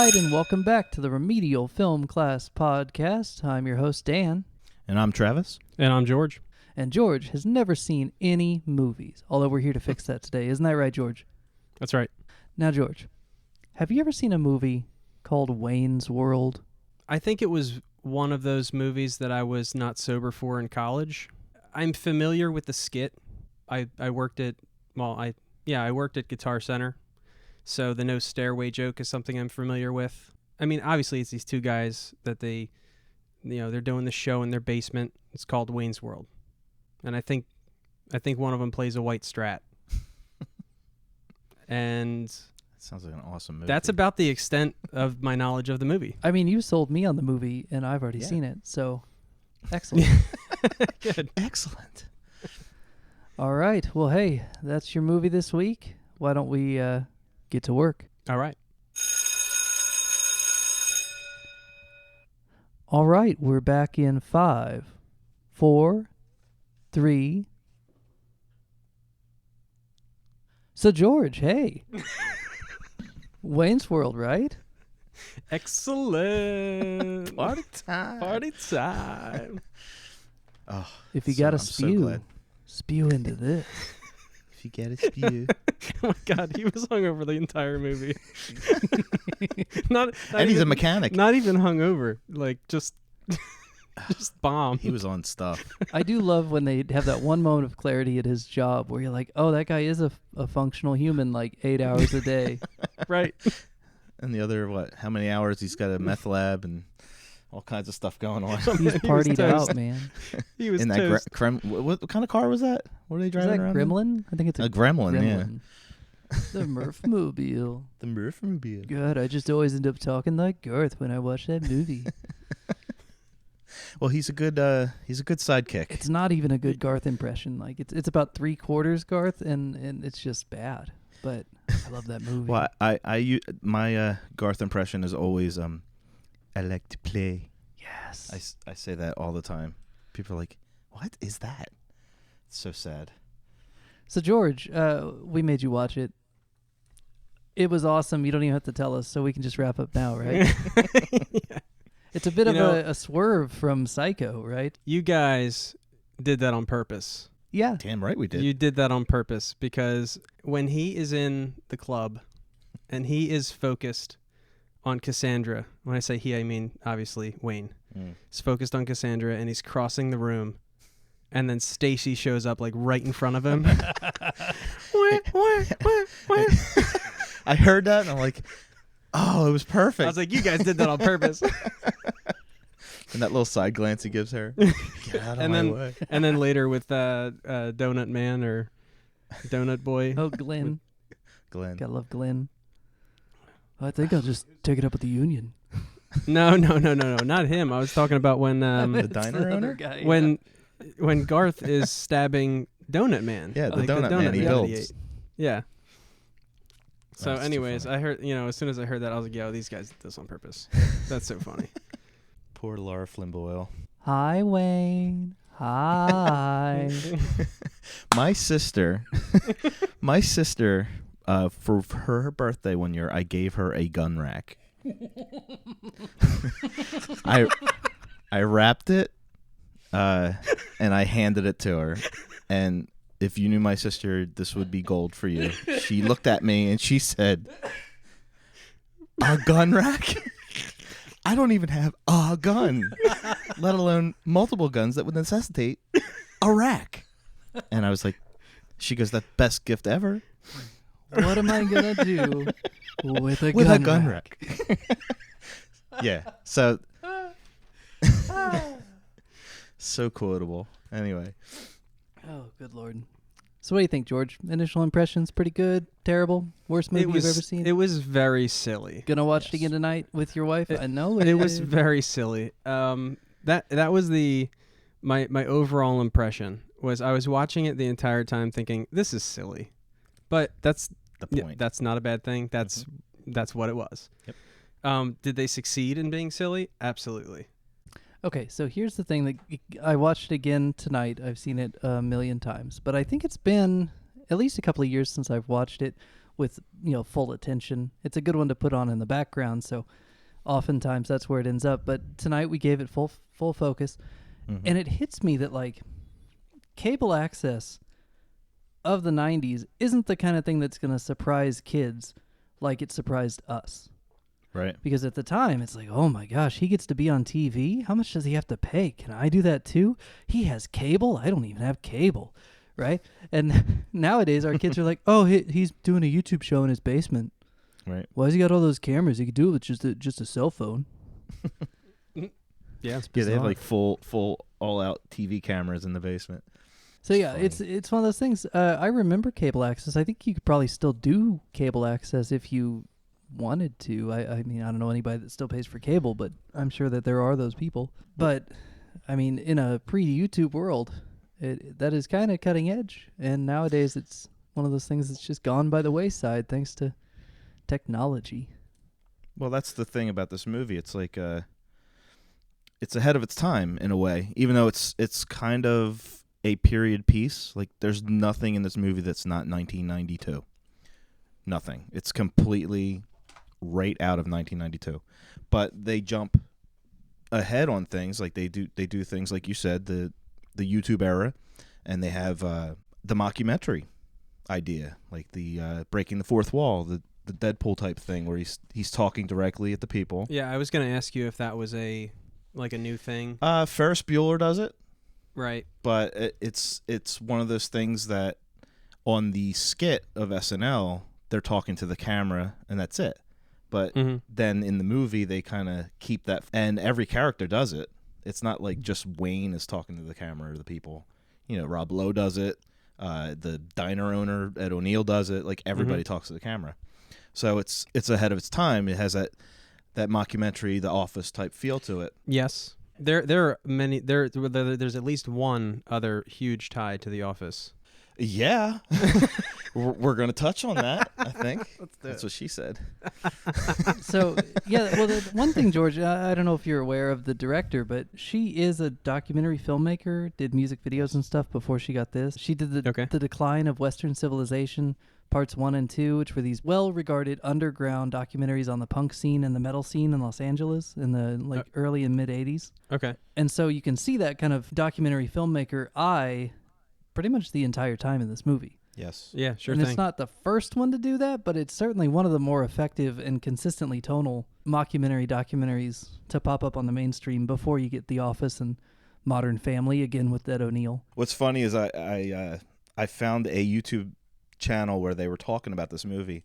right, and welcome back to the Remedial Film Class Podcast. I'm your host, Dan. And I'm Travis. And I'm George. And George has never seen any movies, although we're here to fix that today. Isn't that right, George? That's right. Now, George, have you ever seen a movie called Wayne's World? I think it was one of those movies that I was not sober for in college. I'm familiar with the skit. I worked at Guitar Center. So the no stairway joke is something I'm familiar with. I mean, obviously it's these two guys that they're doing the show in their basement. It's called Wayne's World. And I think one of them plays a white Strat. And That sounds like an awesome movie. that's about the extent of my knowledge of the movie. I mean, you sold me on the movie, and I've already seen it, so excellent. Good. Excellent. All right. Well, hey, that's your movie this week. Why don't we get to work? All right. All right, we're back in 5, 4, 3. So, George, hey. Wayne's World, right? Excellent. Party time. Party time. Oh, If you got to I'm so spew, glad. spew into this. If you get it, spew. Oh my God, he was hungover the entire movie. not And he's a even, mechanic. Not even hungover, like just bomb. He was on stuff. I do love when they have that one moment of clarity at his job where you're like, oh, that guy is a functional human like 8 hours a day. Right. And the other, how many hours he's got a meth lab and all kinds of stuff going on. He's He was partied toast. out, man. He was In that toast. what kind of car was that? What are they Is driving that around in? Gremlin? I think it's A gremlin, Gremlin. The Murph-mobile. The Murph-mobile. God, I just always end up talking like Garth when I watch that movie. Well, he's a good sidekick. It's not even a good Garth impression. Like it's about 3/4 Garth, and it's just bad. But I love that movie. Well, my Garth impression is always I like to play. Yes. I say that all the time. People are like, what is that? It's so sad. So George, we made you watch it. It was awesome. You don't even have to tell us, so we can just wrap up now, right? Yeah. It's a bit You of know- a swerve from Psycho, right? You guys did that on purpose. Yeah. Damn right we did. You did that on purpose because when he is in the club and he is focused on Cassandra, when I say he, I mean obviously Wayne. He's focused on Cassandra and he's crossing the room, and then Stacy shows up like right in front of him. I heard that and I'm like, oh, it was perfect. I was like, you guys did that on purpose. And that little side glance he gives her. Get out of And my then- way. And then later with Donut Man or Donut Boy. Oh, Glenn. Glenn. Gotta love Glenn. I think I'll just take it up with the union. No, not him. I was talking about when The It's diner other owner? guy, when Garth is stabbing Donut Man. Yeah, the Like Donut Man he that builds. ate. Yeah. So That's too anyways, funny. I heard, as soon as I heard that, I was like, yo, these guys did this on purpose. That's so funny. Poor Laura Flynn Boyle. Hi, Wayne. Hi. My sister, for her birthday one year, I gave her a gun rack. I wrapped it, and I handed it to her. And if you knew my sister, this would be gold for you. She looked at me and she said, "A gun rack? I don't even have a gun, let alone multiple guns that would necessitate a rack." And I was like, she goes, "That's best gift ever." What am I gonna do with a With gun a gun rack? Yeah. So so quotable. Anyway. Oh, good Lord. So what do you think, George? Initial impressions, pretty good, terrible, worst movie you've ever seen? It was very silly. Gonna watch it Yes. again tonight with your wife? I know It was very silly. That was my overall impression was I was watching it the entire time thinking this is silly, but that's The yeah, point. that's not a bad thing. That's what it was. Yep. Did they succeed in being silly? Absolutely. Okay, so here's the thing that I watched it again tonight. I've seen it a million times, but I think it's been at least a couple of years since I've watched it with, full attention. It's a good one to put on in the background, so oftentimes that's where it ends up. But tonight we gave it full focus, and it hits me that like cable access of the 90s isn't the kind of thing that's going to surprise kids like it surprised us. Right. Because at the time, it's like, oh my gosh, he gets to be on TV? How much does he have to pay? Can I do that too? He has cable? I don't even have cable. Right? And nowadays, our kids are like, oh, he's doing a YouTube show in his basement. Right. Why has he got all those cameras? He could do it with just a cell phone. Yeah, it's Yeah, they have bizarre. like full all-out TV cameras in the basement. So yeah, funny. it's one of those things. I remember cable access. I think you could probably still do cable access if you wanted to. I mean, I don't know anybody that still pays for cable, but I'm sure that there are those people. But I mean, in a pre-YouTube world, that is kind of cutting edge. And nowadays, it's one of those things that's just gone by the wayside thanks to technology. Well, that's the thing about this movie. It's like it's ahead of its time in a way, even though it's kind of a period piece. Like, there's nothing in this movie that's not 1992. Nothing. It's completely right out of 1992. But they jump ahead on things. Like they do things like you said, the YouTube era, and they have the mockumentary idea, like the breaking the fourth wall, the Deadpool type thing where he's talking directly at the people. Yeah, I was going to ask you if that was a new thing. Ferris Bueller does it. Right. But it's one of those things that on the skit of SNL, they're talking to the camera and that's it. But then in the movie, they kind of keep that, and every character does it. It's not like just Wayne is talking to the camera or the people. Rob Lowe does it. The diner owner, Ed O'Neill, does it. Like, everybody talks to the camera. So it's ahead of its time. It has that mockumentary, The Office type feel to it. Yes. There are many. There's at least one other huge tie to The Office. Yeah. We're going to touch on that, I think. That's what she said. So, yeah, well, the one thing, George, I don't know if you're aware of the director, but she is a documentary filmmaker, did music videos and stuff before she got this. She did the Decline of Western Civilization, parts 1 and 2, which were these well-regarded underground documentaries on the punk scene and the metal scene in Los Angeles in the early and mid-'80s. Okay. And so you can see that kind of documentary filmmaker eye pretty much the entire time in this movie. Yes. Yeah, sure and thing. it's not the first one to do that, but it's certainly one of the more effective and consistently tonal documentaries to pop up on the mainstream before you get The Office and Modern Family, again with Ed O'Neill. What's funny is I found a YouTube channel where they were talking about this movie,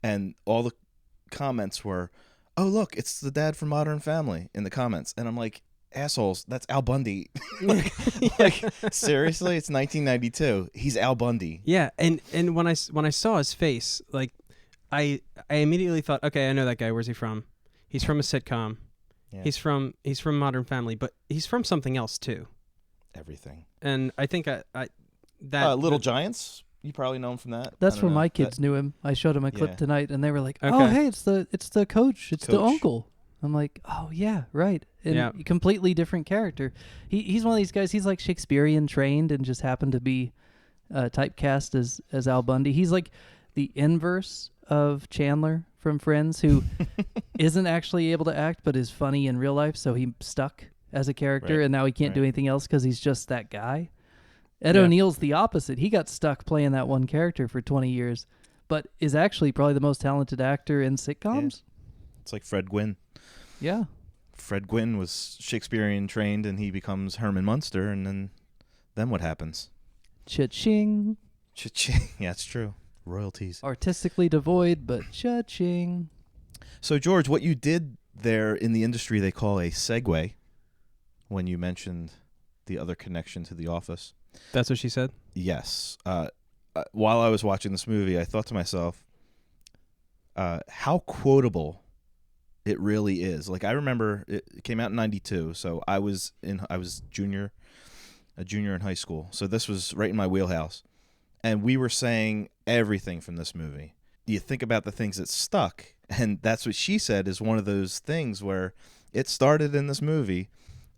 and all the comments were, "Oh, look, it's the dad from Modern Family" in the comments. And I'm like, assholes, that's Al Bundy. like, seriously, it's 1992. He's Al Bundy. Yeah, and when I saw his face, like, I immediately thought, okay, I know that guy. Where's he from? He's from a sitcom. Yeah. He's from Modern Family, but he's from something else too. Everything. And I think Little Giants. You probably know him from that. That's where my kids knew him. I showed him a clip Yeah. tonight, and they were like, Okay. "Oh, hey, it's the coach. It's the Coach. uncle." I'm like, "Oh yeah, right." And Yeah. completely different character. He's one of these guys. He's like Shakespearean trained and just happened to be typecast as Al Bundy. He's like the inverse of Chandler from Friends, who isn't actually able to act but is funny in real life. So he stuck as a character, Right. and now he can't do Right. anything else because he's just that guy. Ed Yeah. O'Neill's the opposite. He got stuck playing that one character for 20 years, but is actually probably the most talented actor in sitcoms. It's like Fred Gwynn. Yeah. Fred Gwynn was Shakespearean trained, and he becomes Herman Munster, and then what happens? Cha-ching. Cha-ching. Yeah, it's true. Royalties. Artistically devoid, but cha-ching. So, George, what you did there in the industry they call a segue when you mentioned the other connection to The Office. That's what she said? Yes. While I was watching this movie, I thought to myself, how quotable it really is. Like, I remember it came out in 92, so I was a junior in high school. So this was right in my wheelhouse. And we were saying everything from this movie. You think about the things that stuck, and that's what she said is one of those things where it started in this movie,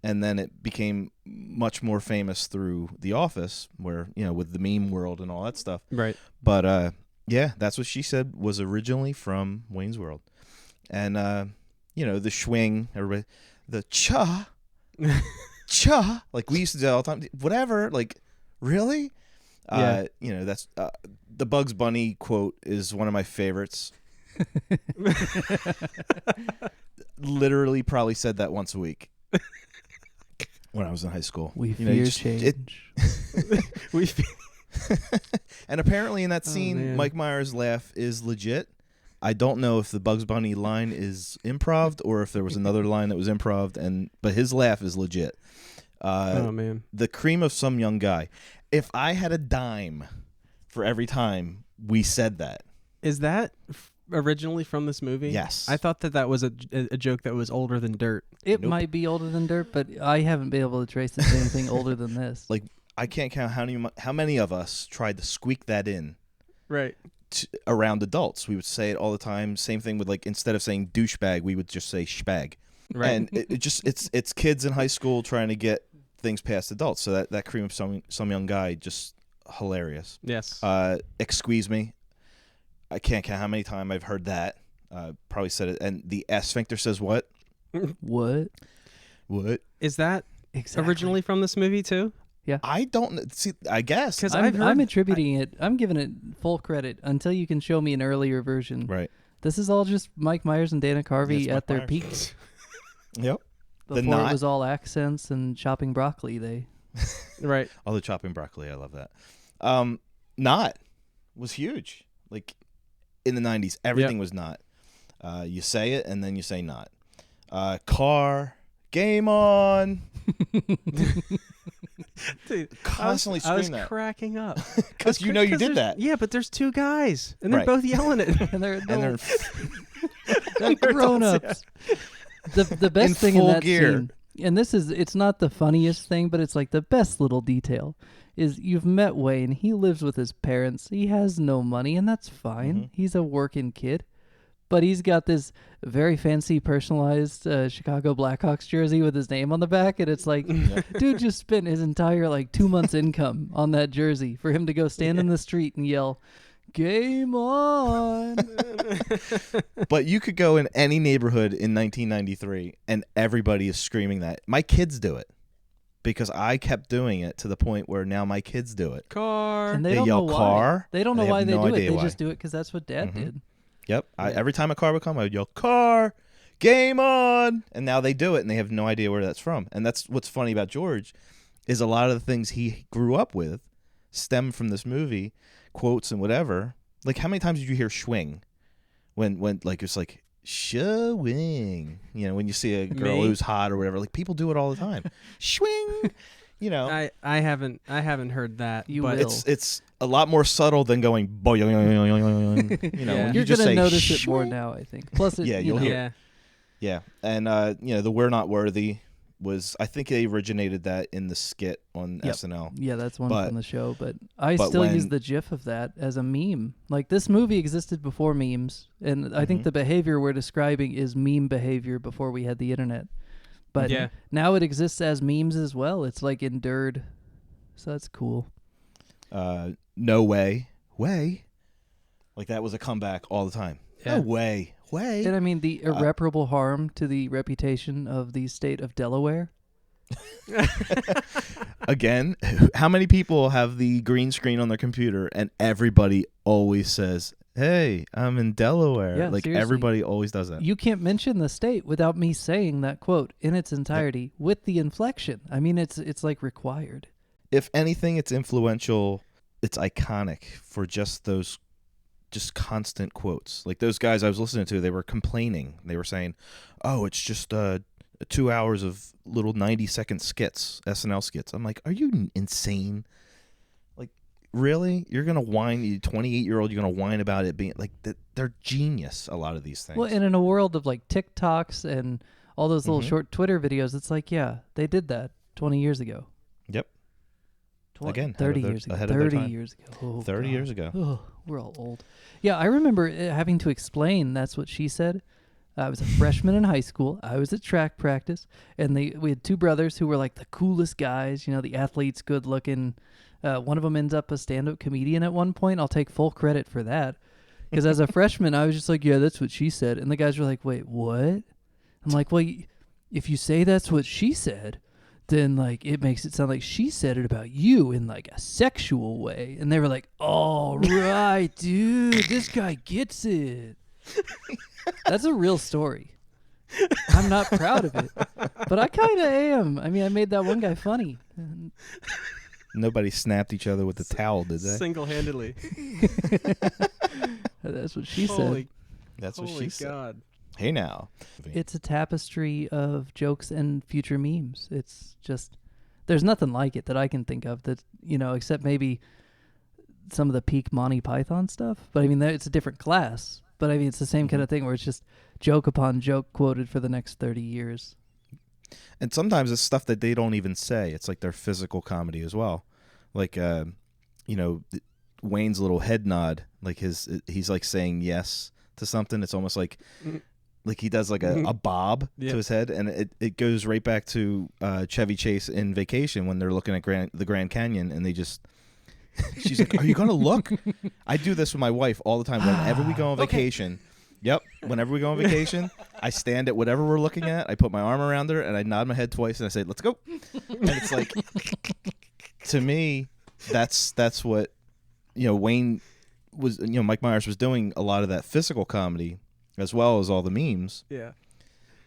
and then it became much more famous through The Office, where, with the meme world and all that stuff. Right. But Yeah, that's what she said was originally from Wayne's World. And, you know, the Schwing, everybody, the cha, cha, like we used to do all the time. Whatever, like, really? Yeah. You know, that's the Bugs Bunny quote is one of my favorites. Literally probably said that once a week when I was in high school. We you know, fear change. We feel And apparently in that scene, man. Mike Myers' laugh is legit. I don't know if the Bugs Bunny line is improv or if there was another line that was improv, but his laugh is legit. oh man. The cream of some young guy. If I had a dime for every time we said that. Is that originally from this movie? Yes. I thought that was a joke that was older than dirt. It Nope. might be older than dirt, but I haven't been able to trace it to anything older than this. Like, I can't count how many of us tried to squeak that in Right. around adults. We would say it all the time. Same thing with, like, instead of saying douchebag, we would just say shbag. Right. And it's kids in high school trying to get things past adults. So that cream of some young guy, just hilarious. Yes. Excuse me. I can't count how many times I've heard that. Probably said it. And the sphincter says what? What? What? Is that Exactly. originally from this movie too? I don't see. I guess. 'Cause I'm attributing it. I'm giving it full credit until you can show me an earlier version. Right. This is all just Mike Myers and Dana Carvey Yes, at Mike their Myers. peaks. Yep. The Before knot. it was all accents and chopping broccoli. They Right. All the chopping broccoli. I love that. Knot was huge. Like in the 90s, everything was not. You say it and then you say not. Car. Game on. Dude, Constantly I was scream that. cracking up Because you know you did that. Yeah, but there's two guys and they're Right. both yelling it. and they're And they're they're grown ups. The best In thing in full that gear. scene, and it's not the funniest thing, but it's like the best little detail, is you've met Wayne. He lives with his parents. He has no money, and that's fine. Mhm. He's a working kid. But he's got this very fancy personalized Chicago Blackhawks jersey with his name on the back, and it's like, dude just spent his entire 2 months' income on that jersey for him to go stand in the street and yell, "Game on!" But you could go in any neighborhood in 1993 and everybody is screaming that. My kids do it because I kept doing it to the point where now my kids do it. Car. And They they don't yell know why. car, They don't know and they why have they no do it. idea They why. just do it because that's what Dad Mhm. did. Yep. Every time a car would come, I would yell, car, game on. And now they do it and they have no idea where that's from. And that's what's funny about George is a lot of the things he grew up with stem from this movie, quotes and whatever. Like, how many times did you hear Schwing when like, it's like, Schwing, you know, when you see a girl Me? who's hot or whatever, like people do it all the time. Schwing, you know, I haven't heard that. You but will. it's a lot more subtle than going, boing, you know, Yeah. when You're you just gonna say notice it more Schwing. now, I think. Plus, Yeah, you you'll know, hear Yeah. Yeah, and you know, the "We're Not Worthy" was, I think they originated that in the skit on Yep. SNL. Yeah, that's one But- from the show, but I but still use when- the GIF of that as a meme. Like, this movie existed before memes, and I think Mhm. the behavior we're describing is meme behavior before we had the internet. But Yeah. now it exists as memes as well. It's like endured, so that's cool. No way, like that was a comeback all the time. Yeah. No way. And I mean, the irreparable harm to the reputation of the state of Delaware. Again, how many people have the green screen on their computer and everybody always says, "Hey, I'm in Delaware." Yeah, like seriously. everybody always does that. You can't mention the state without me saying that quote in its entirety with the inflection. I mean, it's like required. If anything, it's influential. It's iconic for just those constant quotes. Like those guys I was listening to, they were complaining. They were saying, "Oh, it's just 2 hours of little 90-second skits, SNL skits." I'm like, are you insane? Like, really? You're going to whine, you 28-year-old, you're going to whine about it being, like, they're genius, a lot of these things. Well, and in a world of like TikToks and all those little Mhm. short Twitter videos, it's like, yeah, they did that 20 years ago. Yep. 20, Again, 30 ahead of years ago. ahead of their 30 time. years ago. Oh, 30 God. years ago. Oh, we're all old. Yeah, I remember having to explain that's what she said. I was a freshman in high school. I was at track practice, and we had two brothers who were like the coolest guys, you know, the athletes, good looking, One of them ends up a stand-up comedian at one point. I'll take full credit for that. Because as a freshman, I was just like, yeah, that's what she said. And the guys were like, wait, what? I'm like, well, if you say that's what she said, then like it makes it sound like she said it about you in like a sexual way. And they were like, oh, right, dude, this guy gets it. That's a real story. I'm not proud of it, but I kind of am. I mean, I made that one guy funny. Nobody snapped each other with the towel, did they? Single-handedly. That's what she said. That's what she said. God. Hey now. It's a tapestry of jokes and future memes. It's just, there's nothing like it that I can think of that, except maybe some of the peak Monty Python stuff. But I mean, it's a different class. But I mean, it's the same kind of thing where it's just joke upon joke quoted for the next 30 years. And sometimes it's stuff that they don't even say. It's like their physical comedy as well. Like, Wayne's little head nod, like he's like saying yes to something. It's almost like he does like a bob to his head. And it goes right back to Chevy Chase in Vacation when they're looking at the Grand Canyon and they just... She's like, are you going to look? I do this with my wife all the time. Whenever we go on vacation. Yep. Whenever we go on vacation, I stand at whatever we're looking at. I put my arm around her and I nod my head twice and I say, let's go. And it's like, to me, that's what, Wayne was, Mike Myers was doing a lot of that physical comedy as well as all the memes. Yeah.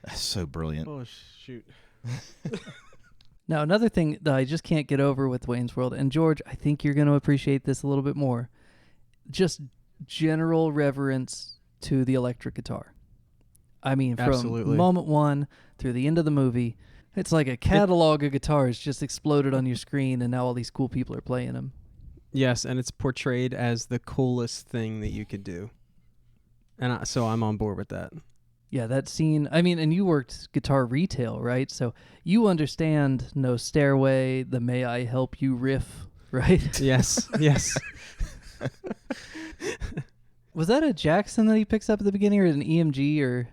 That's so brilliant. Oh, shoot. Now, another thing that I just can't get over with Wayne's World, and George, I think you're going to appreciate this a little bit more, just general reverence to the electric guitar. I mean, from Absolutely. moment one through the end of the movie, it's like a catalog of guitars just exploded on your screen, and now all these cool people are playing them. Yes, and it's portrayed as the coolest thing that you could do. And so I'm on board with that. Yeah, that scene, I mean, and you worked guitar retail, right? So you understand No Stairway, the May I Help You riff, right? Yes, yes. Was that a Jackson that he picks up at the beginning, or an EMG or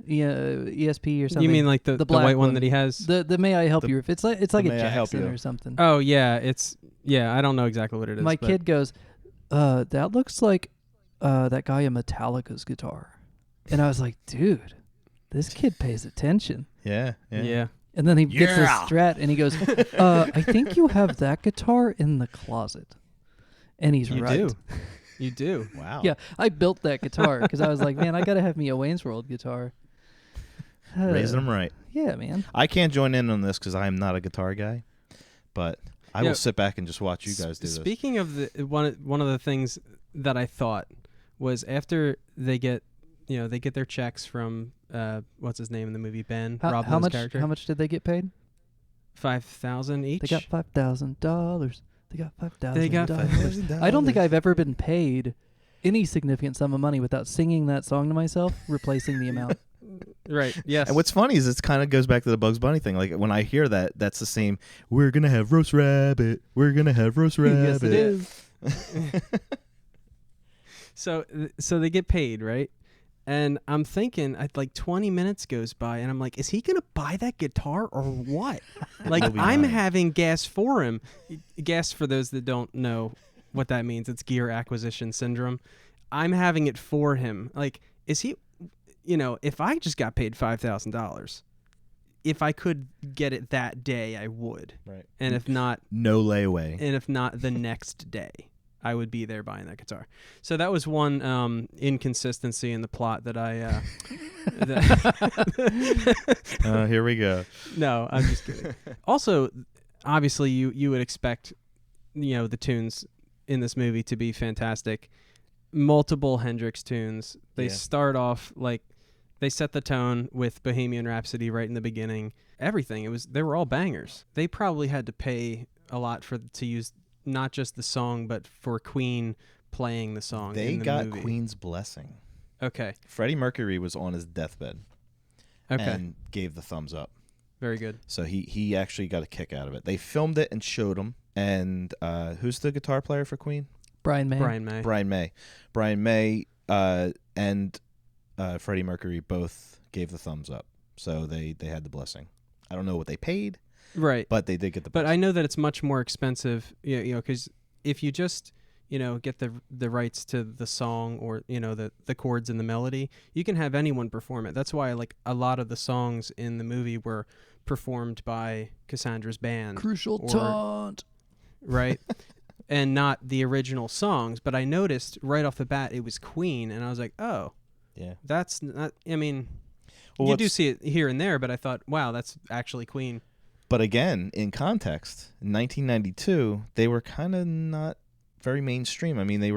ESP or something? You mean like the black white one that he has? The May I Help You riff. It's like a May I Help Jackson You. or something. Oh, yeah. I don't know exactly what it is. My kid goes, that looks like that guy in Metallica's guitar. And I was like, dude, this kid pays attention. Yeah. Yeah. And then he gets the Strat and he goes, I think you have that guitar in the closet. And he's You right. do. You do. Wow. Yeah, I built that guitar because I was like, man, I got to have me a Wayne's World guitar. Raising them right. Yeah, man. I can't join in on this because I am not a guitar guy, but I will sit back and just watch you guys do this. Speaking of one of the things that I thought was after they get their checks from what's his name in the movie, Ben, Rob Lowe's character. How much did they get paid? $5,000 each. They got $5,000. They got $5,000. They got $5,000. I don't think I've ever been paid any significant sum of money without singing that song to myself, replacing the amount. Right. Yes. And what's funny is it kind of goes back to the Bugs Bunny thing. Like when I hear that, that's the same. We're gonna have roast rabbit. We're gonna have roast rabbit. Yes, it is. So they get paid, right? And I'm thinking, like 20 minutes goes by, and I'm like, is he gonna buy that guitar or what? Like I'm having gas for him. Gas, for those that don't know what that means, it's gear acquisition syndrome. I'm having it for him. Like, is he? If I just got paid $5,000, if I could get it that day, I would. Right. And if not, no layaway. and if not the next day, I would be there buying that guitar. So that was one inconsistency in the plot that I... Here we go. No, I'm just kidding. Also, obviously, you would expect, the tunes in this movie to be fantastic. Multiple Hendrix tunes. They start off like... They set the tone with Bohemian Rhapsody right in the beginning. Everything. They were all bangers. They probably had to pay a lot to use not just the song, but for Queen playing the song. They in the got movie. Queen's blessing. Okay. Freddie Mercury was on his deathbed. Okay. And gave the thumbs up. Very good. So he actually got a kick out of it. They filmed it and showed him. And who's the guitar player for Queen? Brian May. Brian May and Freddie Mercury both gave the thumbs up. So they had the blessing. I don't know what they paid, Right. But they did get the. But best. I know that it's much more expensive, because if you just, get the rights to the song or, the chords and the melody, you can have anyone perform it. That's why, like, a lot of the songs in the movie were performed by Cassandra's band. Crucial taunt. Right? And not the original songs. But I noticed right off the bat it was Queen, and I was like, oh, Yeah. that's not, I mean, Well, you do see it here and there, but I thought, wow, that's actually Queen. But again, in context, in 1992, they were kind of not very mainstream. I mean, they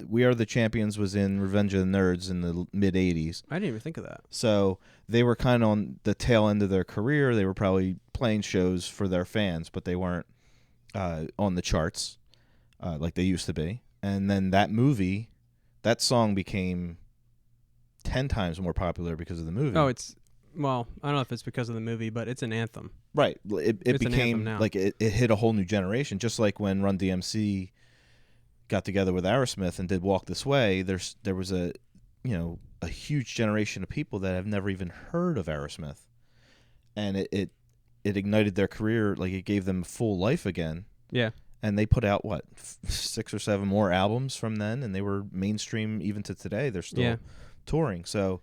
We Are the Champions was in Revenge of the Nerds in the mid 80s. I didn't even think of that. So they were kind of on the tail end of their career. They were probably playing shows for their fans, but they weren't on the charts like they used to be. And then that song became 10 times more popular because of the movie. Oh, well, I don't know if it's because of the movie, but it's an anthem. Right. It It's an anthem became now. like it hit a whole new generation, just like when Run DMC got together with Aerosmith and did Walk This Way. There was a huge generation of people that have never even heard of Aerosmith. And it ignited their career, like it gave them full life again. Yeah. And they put out 6 or 7 more albums from then, and they were mainstream even to today. They're still touring. So,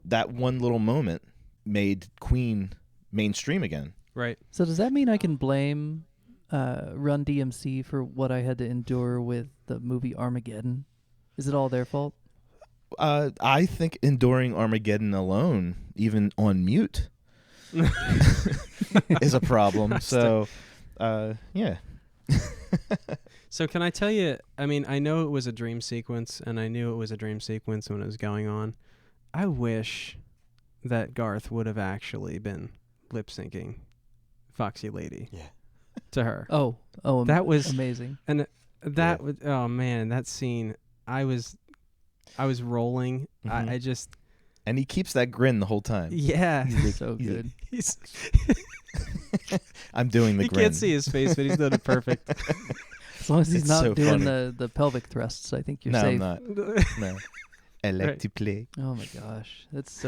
that one little moment made Queen mainstream again. Right. So does that mean I can blame Run DMC for what I had to endure with the movie Armageddon? Is it all their fault? I think enduring Armageddon alone, even on mute, is a problem. So, yeah. So can I tell you, I mean, I know it was a dream sequence, and I knew it was a dream sequence when it was going on. I wish that Garth would have actually been lip-syncing Foxy Lady to her. Oh, that was amazing. And that was, oh man, that scene, I was rolling. Mm-hmm. I just... And he keeps that grin the whole time. Yeah. He's so good. I'm doing the you grin. can't see his face, but he's done it perfect. As long as he's It's not so doing funny. the pelvic thrusts, I think you're No, safe. I'm not. No. I like Right. to play. Oh my gosh, it's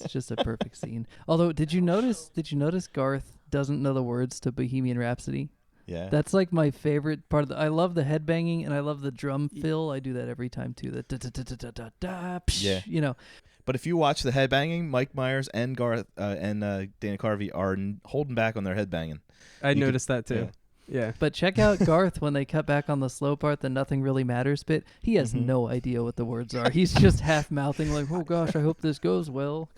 just a perfect scene. Although, did you notice Garth doesn't know the words to Bohemian Rhapsody? Yeah. That's like my favorite part of I love the headbanging and I love the drum fill. I do that every time too. The da da da da da da. Yeah. But if you watch the headbanging, Mike Myers and Garth and Dana Carvey are holding back on their headbanging. I noticed that too. Yeah. But check out Garth when they cut back on the slow part, the nothing really matters bit. He has no idea what the words are. He's just half mouthing like, "Oh gosh, I hope this goes well."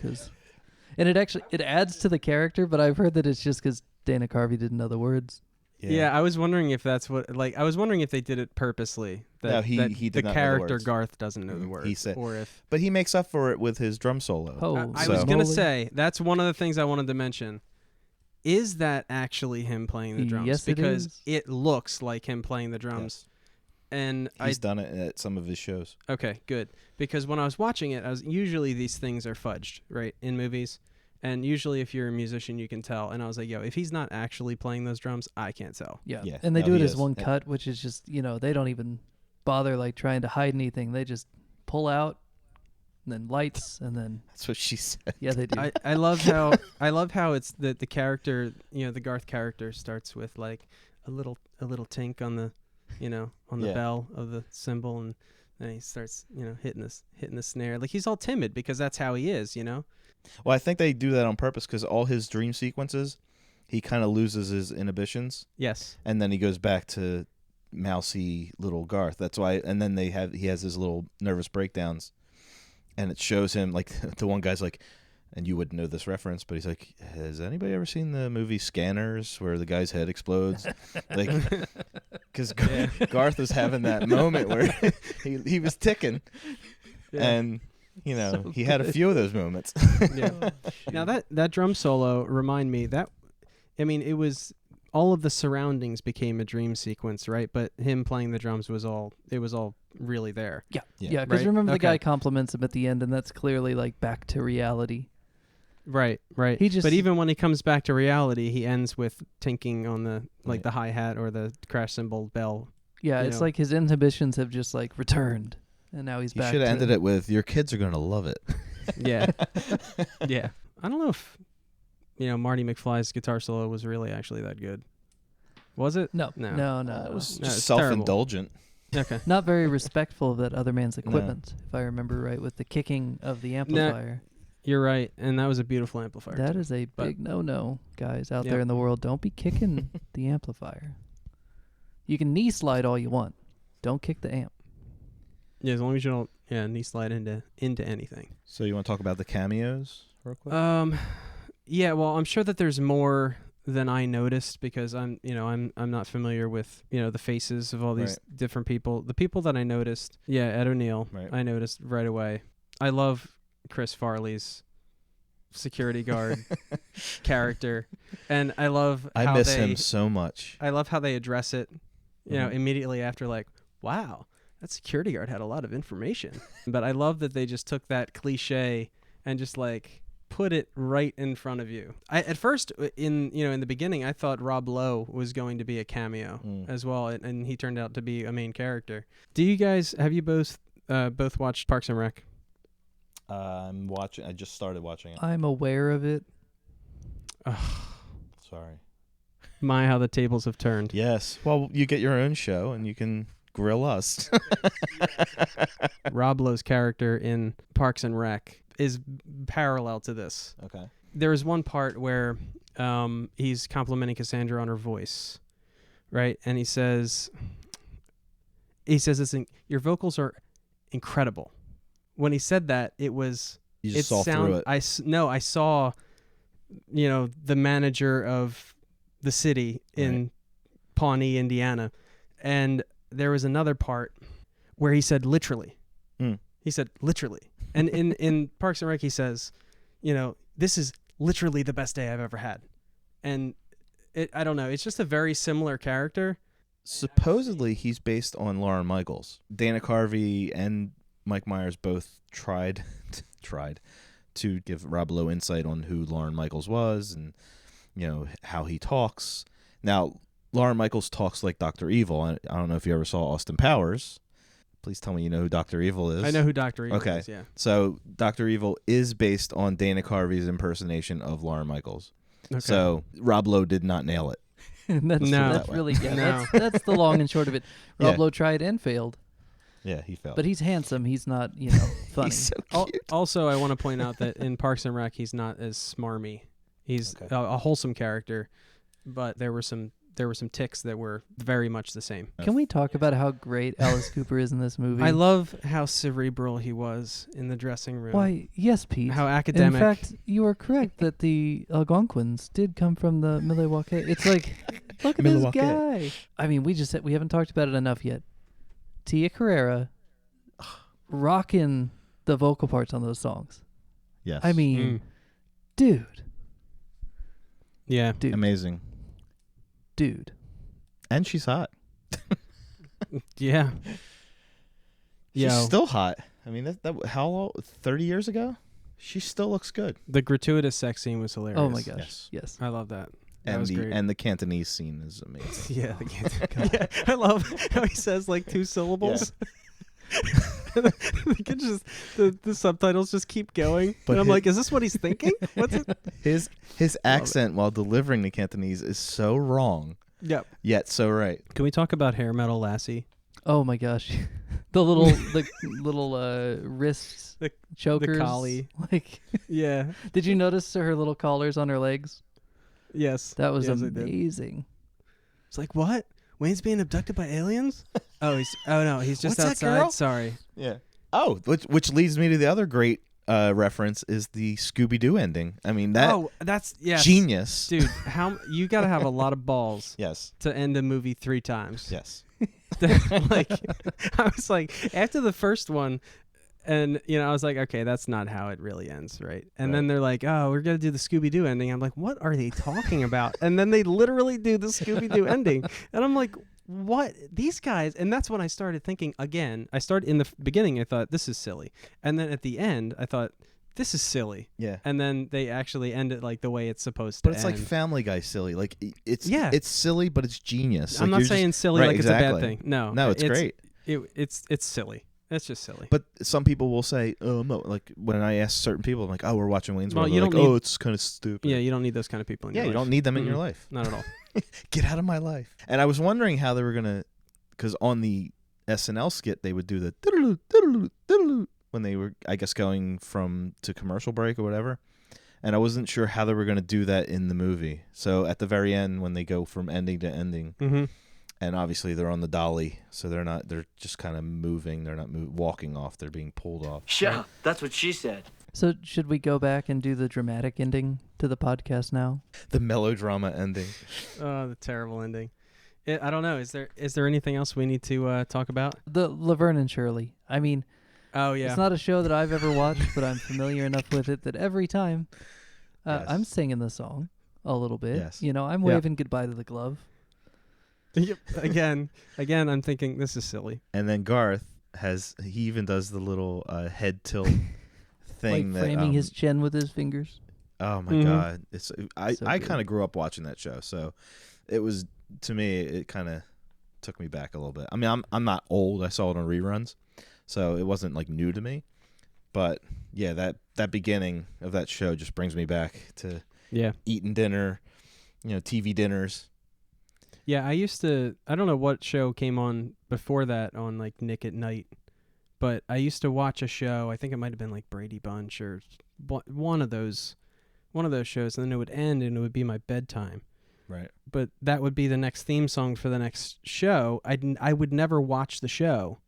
And it adds to the character. But I've heard that it's just because Dana Carvey didn't know the words. Yeah, I was wondering if that's what. I was wondering if they did it purposely. No, he that did the not know the character words. Garth doesn't know the words. He said, or if but he makes up for it with his drum solo. I was gonna say that's one of the things I wanted to mention. Is that actually him playing the drums? Yes, it because is. it looks like him playing the drums. And He's done it at some of his shows. Okay, good. Because when I was watching it, usually these things are fudged, right, in movies. And usually if you're a musician, you can tell. And I was like, yo, if he's not actually playing those drums, I can't tell. Yeah. Yeah. And they No, do it he as is. one cut, which is just, they don't even bother like trying to hide anything. They just pull out and then lights and then That's what she said. yeah, they do. I love how it's the character, the Garth character starts with like a little tink on the on the bell of the cymbal, and then he starts hitting the snare. Like he's all timid because that's how he is, Well, I think they do that on purpose because all his dream sequences, he kind of loses his inhibitions. Yes. And then he goes back to mousy little Garth. That's why. And then he has his little nervous breakdowns, and it shows him like the one guy's like, and you wouldn't know this reference, but he's like, has anybody ever seen the movie Scanners where the guy's head explodes? Like, because Garth was having that moment where he was ticking, and So he had a few of those moments. Yeah. Now that drum solo remind me that, I mean, it was all of the surroundings became a dream sequence, right? But him playing the drums was all really there. Yeah. Yeah. Yeah, because Right? remember the Okay. guy compliments him at the end, and that's clearly like back to reality. Right. He just- but even when he comes back to reality, he ends with tinking on the the hi-hat or the crash cymbal bell. Yeah, You it's know. like his inhibitions have just like returned, and now he's You back. should have to ended it with, your kids are going to love it. Yeah. Yeah. I don't know if Marty McFly's guitar solo was really actually that good. Was it? No. No. It was No, just it's terrible. self-indulgent. Okay. Not very respectful of that other man's equipment, if I remember right, with the kicking of the amplifier. You're right, and that was a beautiful amplifier. That too. is a big no-no, guys, out Yep. there in the world. Don't be kicking the amplifier. You can knee slide all you want. Don't kick the amp. Yeah, as long as you don't knee slide into anything. So you want to talk about the cameos real quick? Yeah, well, I'm sure that there's more than I noticed because I'm not familiar with, the faces of all these different people. The people that I noticed, Ed O'Neill, I noticed right away. I love Chris Farley's security guard character, and I love how I miss him so much. I love how they address it, immediately after, like, wow, that security guard had a lot of information. But I love that they just took that cliche and just like put it right in front of you. At first, in the beginning, I thought Rob Lowe was going to be a cameo as well, and he turned out to be a main character. Have you both watched Parks and Rec? I'm watching. I just started watching it. I'm aware of it. Sorry. My, how the tables have turned. Yes. Well, you get your own show, and you can grill us. Rob Lowe's character in Parks and Rec is parallel to this. Okay. There is one part where he's complimenting Cassandra on her voice, right? And he says this thing, your vocals are incredible. When he said that, it was... You just saw through it. I saw, the manager of the city in Pawnee, Indiana. And there was another part where he said literally. He said literally. And in Parks and Rec, he says, this is literally the best day I've ever had. And I don't know. It's just a very similar character. Supposedly, he's based on Lorne Michaels. Dana Carvey and Mike Myers both tried to give Rob Lowe insight on who Lorne Michaels was and, how he talks. Now, Lorne Michaels talks like Dr. Evil. I don't know if you ever saw Austin Powers. Please tell me you know who Dr. Evil is. I know who Dr. Evil is, yeah. So Dr. Evil is based on Dana Carvey's impersonation of Lorne Michaels. Okay. So Rob Lowe did not nail it. That's really that's the long and short of it. Rob Lowe tried and failed. Yeah, he failed. But he's handsome. He's not, funny. He's so cute. Also, I want to point out that in Parks and Rec, he's not as smarmy. He's a wholesome character, but there were some ticks that were very much the same. Can we talk about how great Alice Cooper is in this movie? I love how cerebral he was in the dressing room. Why, yes, Pete. How academic. In fact, you are correct that the Algonquins did come from the Milwaukee. It's like, look at this guy. I mean, we haven't talked about it enough yet. Tia Carrera rocking the vocal parts on those songs. Yes. I mean, dude. Yeah. Dude. Amazing. Dude. And she's hot. Yeah. She's still hot. I mean, that how long? 30 years ago? She still looks good. The gratuitous sex scene was hilarious. Oh my gosh. Yes. I love that. And was great. the Cantonese scene is amazing. Yeah, yeah, I love how he says like 2 syllables. Yeah. the subtitles just keep going, and I'm like, is this what he's thinking? What's it? His accent while delivering the Cantonese is so wrong. Yep. Yet so right. Can we talk about Hair Metal Lassie? Oh my gosh, the little wrist chokers, the collie. Like, yeah. Did you notice her little collars on her legs? Yes. That was amazing. It's like, what? Wayne's being abducted by aliens? he's just What's that, outside. girl? Sorry. Yeah. Oh, which leads me to the other great reference is the Scooby-Doo ending. I mean, that's genius. Dude, how you got to have a lot of balls Yes. to end a movie 3 times. Yes. Like, I was like, after the first one, and I was like, okay, that's not how it really ends, right? And then they're like, oh, we're gonna do the Scooby-Doo ending. I'm like, what are they talking about? And then they literally do the Scooby-Doo ending, and I'm like, what? These guys? And that's when I started thinking again. I started in the beginning, I thought this is silly, and then at the end, I thought this is silly. Yeah. And then they actually end it like the way it's supposed But to it's end. like Family Guy silly. Like it's silly, but it's genius. I'm like not saying silly like exactly. it's a bad thing. No, it's great. It's silly. It's just silly. But some people will say, "Oh no!" Like when I ask certain people, I'm like, "Oh, we're watching Wayne's World." You They're don't like, need, "Oh, it's kind of stupid." Yeah, you don't need those kind of people in your life. You don't need them in your life. Not at all. Get out of my life. And I was wondering how they were gonna, because on the SNL skit they would do the diddle-oo, diddle-oo, diddle-oo when they were, I guess, going to commercial break or whatever. And I wasn't sure how they were gonna do that in the movie. So at the very end, when they go from ending to ending. Mm-hmm. And obviously they're on the dolly, so they're just kind of moving. They're not walking off. They're being pulled off. Yeah, that's what she said. So should we go back and do the dramatic ending to the podcast now? The melodrama ending. Oh, the terrible ending. I don't know. Is there anything else we need to talk about? The Laverne and Shirley. I mean, oh yeah, it's not a show that I've ever watched, but I'm familiar enough with it that every time Yes. I'm singing the song a little bit. Yes. You know, I'm waving goodbye to the glove. Yep. Again, I'm thinking this is silly. And then Garth he even does the little head tilt thing, Like framing his chin with his fingers. Oh my Mhm. God! I So I good. kind of grew up watching that show, so it was, to me, it kind of took me back a little bit. I mean, I'm not old. I saw it on reruns, so it wasn't like new to me. But yeah, that beginning of that show just brings me back to eating dinner, TV dinners. Yeah, I don't know what show came on before that on like Nick at Night, but I used to watch a show, I think it might have been like Brady Bunch or one of those shows, and then it would end and it would be my bedtime. Right. But that would be the next theme song for the next show. I would never watch the show,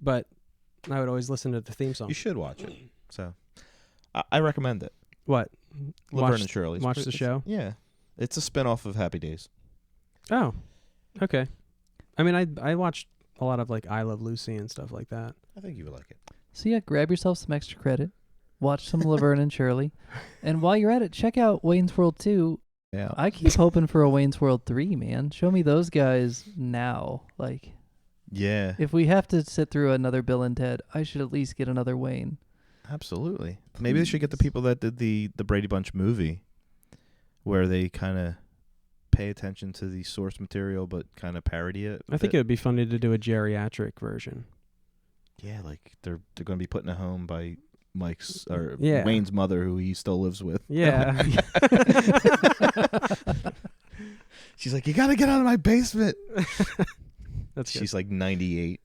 but I would always listen to the theme song. You should watch it. So I recommend it. What? Laverne and Shirley. Watch the show? Yeah. It's a spinoff of Happy Days. Oh, okay. I mean, I watched a lot of like I Love Lucy and stuff like that. I think you would like it. So yeah, grab yourself some extra credit, watch some Laverne and Shirley, and while you're at it, check out Wayne's World 2. Yeah. I keep hoping for a Wayne's World 3, man. Show me those guys now. Like, Yeah. if we have to sit through another Bill and Ted, I should at least get another Wayne. Absolutely. Maybe they should get the people that did the Brady Bunch movie, where they kind of pay attention to the source material but kind of parody it. I think it would be funny to do a geriatric version. Yeah, like they're going to be put in a home by Mike's or Yeah. Wayne's mother, who he still lives with. Yeah. She's like, "You got to get out of my basement." That's good. She's like 98.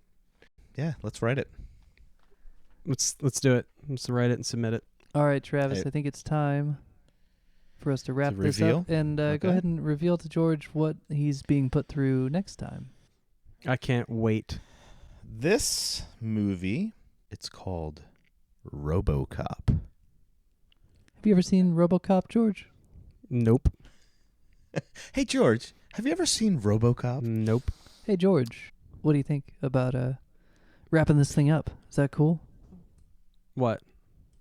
Yeah, let's write it. Let's do it. Let's write it and submit it. All right, Travis, Hey. I think it's time for us to wrap this reveal? up. And Okay. go ahead and reveal to George what he's being put through next time. I can't wait. This movie, it's called RoboCop. Have you ever seen RoboCop, George? Nope. Hey, George, have you ever seen RoboCop? Nope. Hey, George, what do you think about wrapping this thing up? Is that cool? What?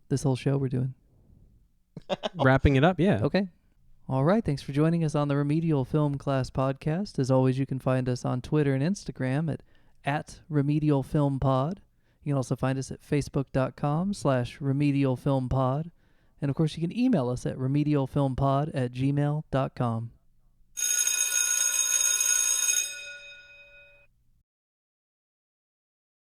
This whole show we're doing? Wrapping it up? Yeah. Okay. All right. Thanks for joining us on the Remedial Film Class Podcast. As always, you can find us on Twitter and Instagram at Remedial Film Pod. You can also find us at facebook.com/remedialfilmpod. And of course, you can email us at remedialfilmpod@gmail.com.